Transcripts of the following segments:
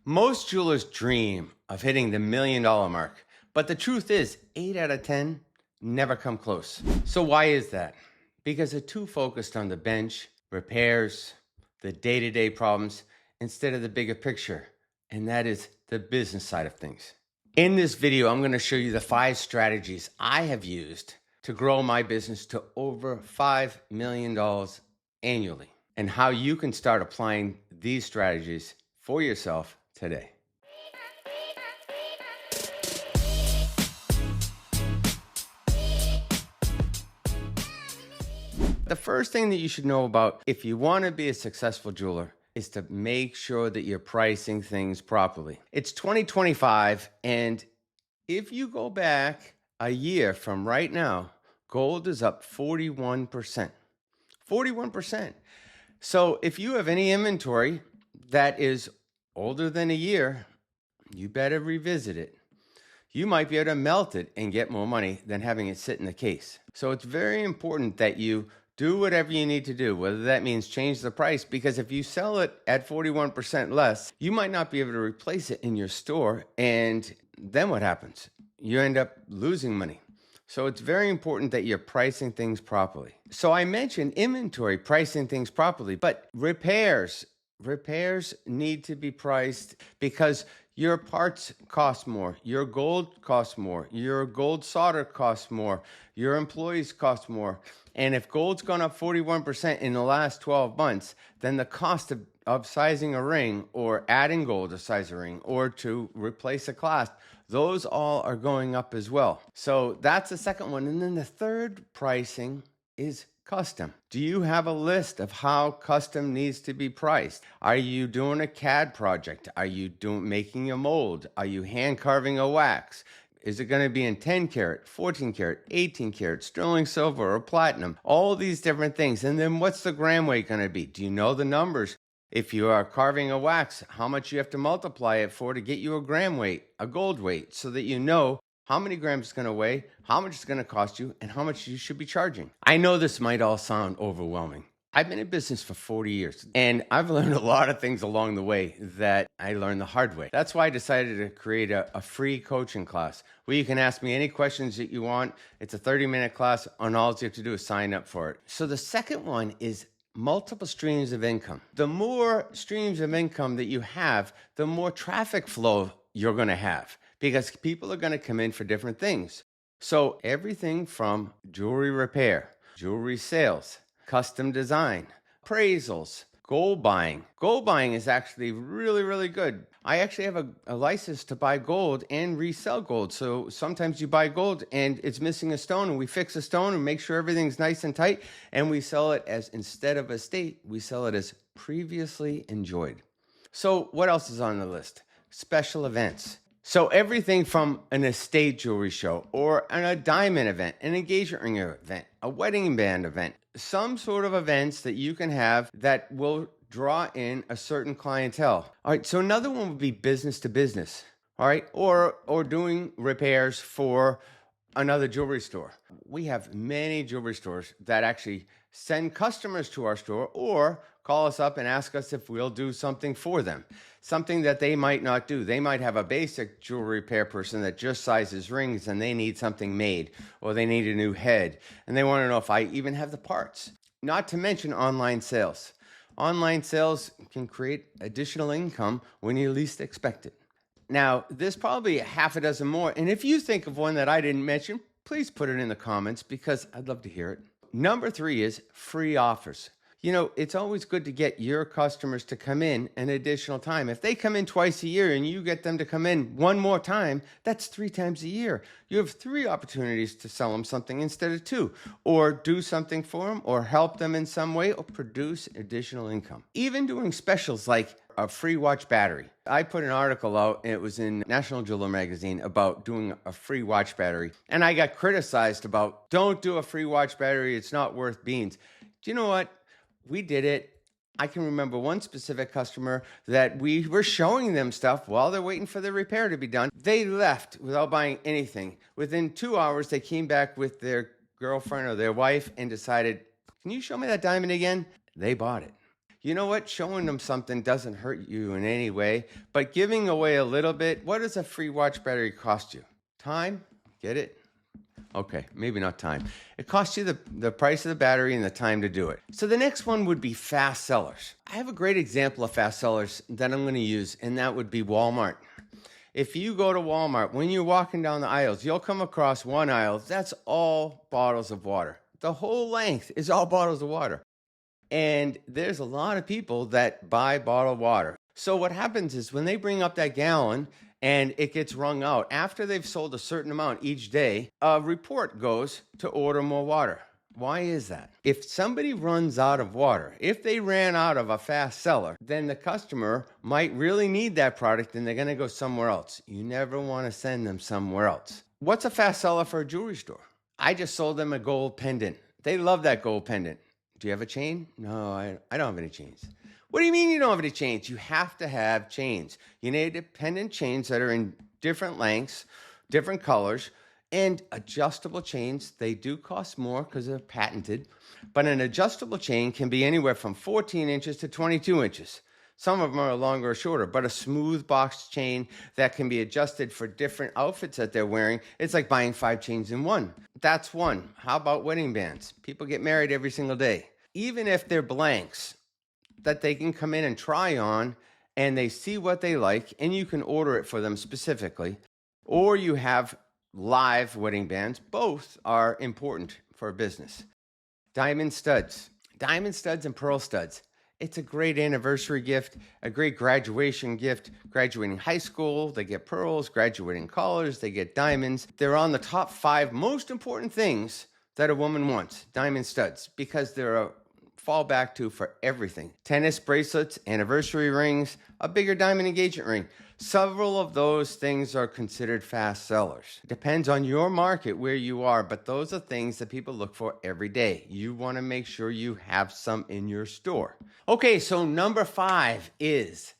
Most jewelers dream of hitting the $1 million mark, but the truth is 8 out of 10 never come close. So why is that? Because they're too focused on the bench, repairs, the day-to-day problems, instead of the bigger picture, and that is the business side of things. In this video, I'm going to show you the 5 strategies I have used to grow my business to over $5 million annually, and how you can start applying these strategies for yourself today. The first thing that you should know about if you want to be a successful jeweler is to make sure that you're pricing things properly. It's 2025, and if you go back a year from right now, gold is up 41%. 41%. So if you have any inventory that is older than a year, you better revisit it. You might be able to melt it and get more money than having it sit in the case. So it's very important that you do whatever you need to do, whether that means change the price, because if you sell it at 41% less, you might not be able to replace it in your store. And then what happens? You end up losing money. So it's very important that you're pricing things properly. So I mentioned inventory, pricing things properly, but repairs need to be priced because your parts cost more, your gold costs more, your gold solder costs more, your employees cost more. And if gold's gone up 41% in the last 12 months, then the cost of sizing a ring or adding gold to size a ring or to replace a clasp, those all are going up as well. So that's the second one. And then the third pricing is custom. Do you have a list of how custom needs to be priced? Are you doing a CAD project? Are you making a mold? Are you hand carving a wax? Is it going to be in 10 karat, 14 karat, 18 karat, sterling silver, or platinum? All these different things. And then what's the gram weight going to be? Do you know the numbers? If you are carving a wax, how much you have to multiply it for to get you a gram weight, a gold weight, so that you know how many grams it's going to weigh, how much it's going to cost you, and how much you should be charging. I know this might all sound overwhelming. I've been in business for 40 years, and I've learned a lot of things along the way that I learned the hard way. That's why I decided to create a free coaching class where you can ask me any questions that you want. It's a 30-minute class, and all you have to do is sign up for it. So the second one is multiple streams of income. The more streams of income that you have, the more traffic flow you're going to have, because people are going to come in for different things. So everything from jewelry repair, jewelry sales, custom design, appraisals, gold buying. Gold buying is actually really, really good. I actually have a license to buy gold and resell gold. So sometimes you buy gold and it's missing a stone, and we fix a stone and make sure everything's nice and tight, and we sell it as, instead of estate, we sell it as previously enjoyed. So what else is on the list? Special events. So everything from an estate jewelry show or a diamond event, an engagement ring event, a wedding band event, some sort of events that you can have that will draw in a certain clientele. All right, so another one would be business to business, all right, or doing repairs for another jewelry store. We have many jewelry stores that actually send customers to our store or call us up and ask us if we'll do something for them, something that they might not do. They might have a basic jewelry repair person that just sizes rings and they need something made, or they need a new head, and they want to know if I even have the parts. Not to mention online sales. Online sales can create additional income when you least expect it. Now, there's probably a half a dozen more, and if you think of one that I didn't mention, please put it in the comments because I'd love to hear it. Number 3 is free offers. You know, it's always good to get your customers to come in an additional time. If they come in twice a year and you get them to come in one more time, that's 3 times a year. You have 3 opportunities to sell them something instead of 2, or do something for them, or help them in some way, or produce additional income. Even doing specials like a free watch battery. I put an article out, and it was in National Jeweler magazine, about doing a free watch battery. And I got criticized about, don't do a free watch battery, it's not worth beans. Do you know what? We did it. I can remember one specific customer that we were showing them stuff while they're waiting for the repair to be done. They left without buying anything. Within 2 hours, they came back with their girlfriend or their wife and decided, can you show me that diamond again? They bought it. You know what? Showing them something doesn't hurt you in any way, but giving away a little bit, what does a free watch battery cost you? Time? Get it? Okay, maybe not time. It costs you the price of the battery and the time to do it. So the next one would be fast sellers. I have a great example of fast sellers that I'm going to use, and that would be Walmart. If you go to Walmart, when you're walking down the aisles, you'll come across one aisle that's all bottles of water. The whole length is all bottles of water. And there's a lot of people that buy bottled water. So what happens is when they bring up that gallon and it gets wrung out, after they've sold a certain amount each day, a report goes to order more water. Why is that? If somebody runs out of water, if they ran out of a fast seller, then the customer might really need that product and they're going to go somewhere else. You never want to send them somewhere else. What's a fast seller for a jewelry store? I just sold them a gold pendant. They love that gold pendant. Do you have a chain? No, I don't have any chains. What do you mean you don't have any chains? You have to have chains. You need pendant chains that are in different lengths, different colors, and adjustable chains. They do cost more because they're patented, but an adjustable chain can be anywhere from 14 inches to 22 inches. Some of them are longer or shorter, but a smooth box chain that can be adjusted for different outfits that they're wearing, it's like buying 5 chains in one. That's one. How about wedding bands? People get married every single day. Even if they're blanks that they can come in and try on and they see what they like and you can order it for them specifically, or you have live wedding bands. Both are important for a business. Diamond studs and pearl studs. It's a great anniversary gift, a great graduation gift. Graduating high school, they get pearls. Graduating college, they get diamonds. They're on the top 5 most important things that a woman wants, diamond studs, because they're a fallback to for everything. Tennis bracelets, anniversary rings, a bigger diamond engagement ring. Several of those things are considered fast sellers. Depends on your market where you are, but those are things that people look for every day. You want to make sure you have some in your store. Okay, so number 5 is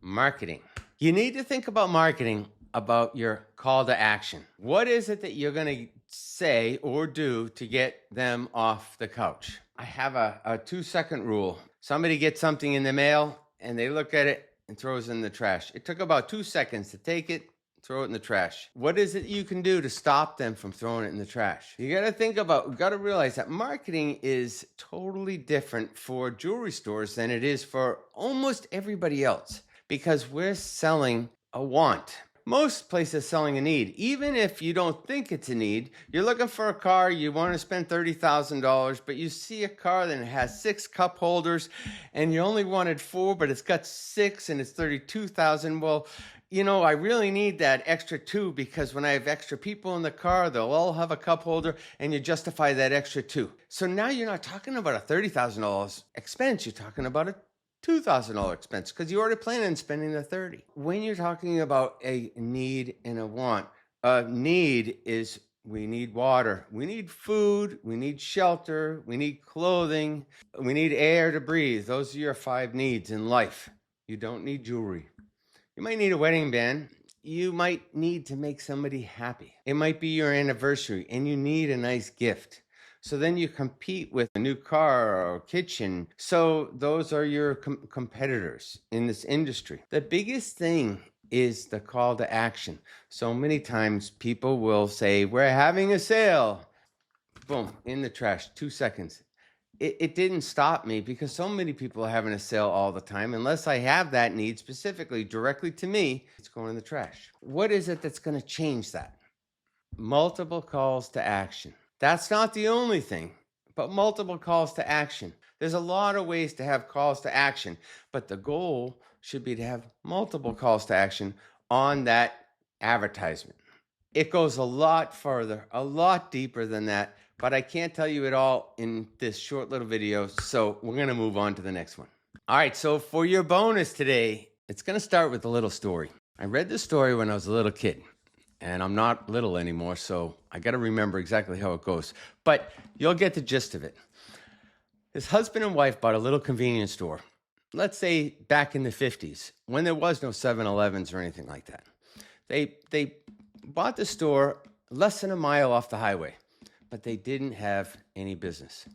marketing. You need to think about marketing about your call to action. What is it that you're going to say or do to get them off the couch? I have a 2-second rule. Somebody gets something in the mail and they look at it and throws it in the trash. It took about 2 seconds to take it, throw it in the trash. What is it you can do to stop them from throwing it in the trash? You got to realize that marketing is totally different for jewelry stores than it is for almost everybody else, because we're selling a want. Most places selling a need. Even if you don't think it's a need, you're looking for a car, you want to spend $30,000, but you see a car that has 6 cup holders and you only wanted 4, but it's got 6 and it's $32,000. Well, I really need that extra 2 because when I have extra people in the car, they'll all have a cup holder and you justify that extra 2. So now you're not talking about a $30,000 expense, you're talking about a $2,000 expense because you already plan on spending the $30,000. When you're talking about a need and a want, a need is we need water, we need food, we need shelter, we need clothing, we need air to breathe. Those are your 5 needs in life. You don't need jewelry. You might need a wedding band. You might need to make somebody happy. It might be your anniversary and you need a nice gift. So then you compete with a new car or kitchen. So those are your competitors in this industry. The biggest thing is the call to action. So many times people will say, we're having a sale. Boom, in the trash, 2 seconds. It didn't stop me because so many people are having a sale all the time. Unless I have that need specifically directly to me, it's going in the trash. What is it that's going to change that? Multiple calls to action. That's not the only thing, but multiple calls to action. There's a lot of ways to have calls to action, but the goal should be to have multiple calls to action on that advertisement. It goes a lot further, a lot deeper than that, but I can't tell you it all in this short little video, so we're going to move on to the next one. All right, so for your bonus today, it's going to start with a little story. I read this story when I was a little kid. And I'm not little anymore, so I got to remember exactly how it goes. But you'll get the gist of it. His husband and wife bought a little convenience store, let's say back in the 50s, when there was no 7-Elevens or anything like that. They bought the store less than a mile off the highway, but they didn't have any business.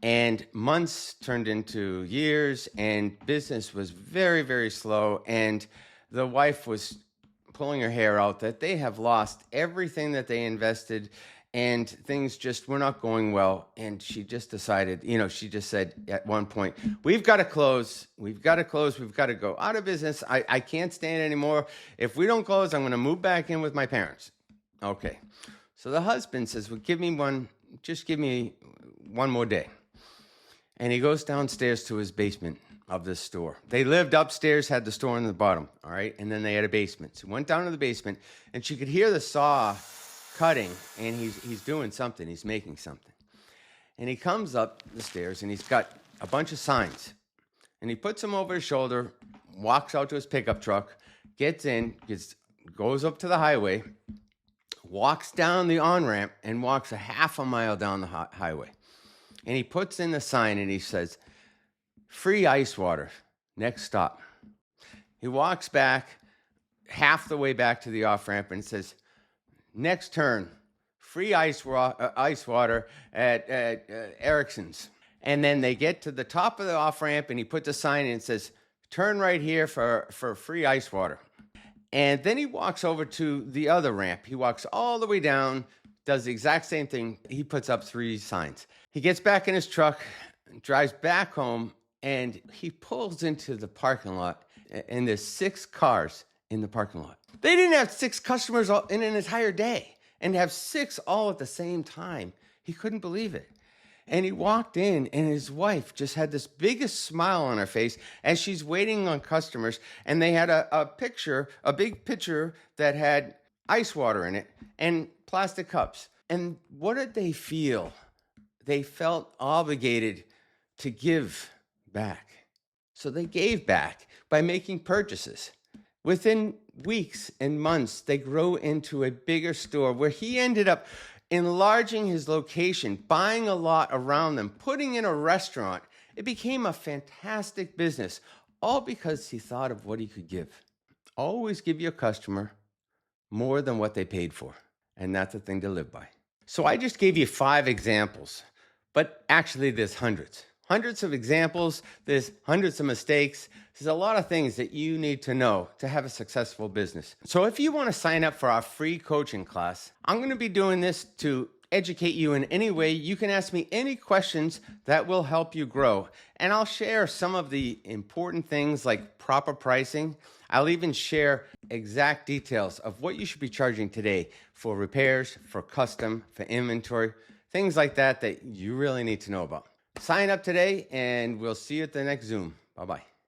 And months turned into years, and business was very, very slow. And the wife was pulling her hair out that they have lost everything that they invested, and things just were not going well. And she just decided, she just said at one point, we've got to close. We've got to close. We've got to go out of business. I can't stand it anymore. If we don't close, I'm going to move back in with my parents. Okay. So the husband says, well, just give me one more day. And he goes downstairs to his basement of this store. They lived upstairs, had the store in the bottom, all right? And then they had a basement. So he went down to the basement, and she could hear the saw cutting, and he's doing something. He's making something. And he comes up the stairs, and he's got a bunch of signs. And he puts them over his shoulder, walks out to his pickup truck, gets in, goes up to the highway, walks down the on-ramp, and walks a half a mile down the highway. And he puts in the sign, and he says, free ice water, next stop. He walks back half the way back to the off-ramp and says, next turn, free ice water at Erickson's. And then they get to the top of the off-ramp, and he puts a sign in and says, turn right here for free ice water. And then he walks over to the other ramp. He walks all the way down, does the exact same thing. He puts up 3 signs. He gets back in his truck, drives back home, and he pulls into the parking lot, and there's 6 cars in the parking lot. They didn't have 6 customers in an entire day, and have 6 all at the same time. He couldn't believe it. And he walked in, and his wife just had this biggest smile on her face as she's waiting on customers. And they had a big pitcher that had ice water in it and plastic cups. And what did they feel? They felt obligated to give back. So they gave back by making purchases. Within weeks and months, they grew into a bigger store where he ended up enlarging his location, buying a lot around them, putting in a restaurant. It became a fantastic business, all because he thought of what he could give. Always give your customer more than what they paid for, and that's a thing to live by. So I just gave you 5 examples, but actually there's hundreds. Hundreds of examples, there's hundreds of mistakes. There's a lot of things that you need to know to have a successful business. So if you want to sign up for our free coaching class, I'm going to be doing this to educate you in any way. You can ask me any questions that will help you grow. And I'll share some of the important things like proper pricing. I'll even share exact details of what you should be charging today for repairs, for custom, for inventory, things like that you really need to know about. Sign up today, and we'll see you at the next Zoom. Bye-bye.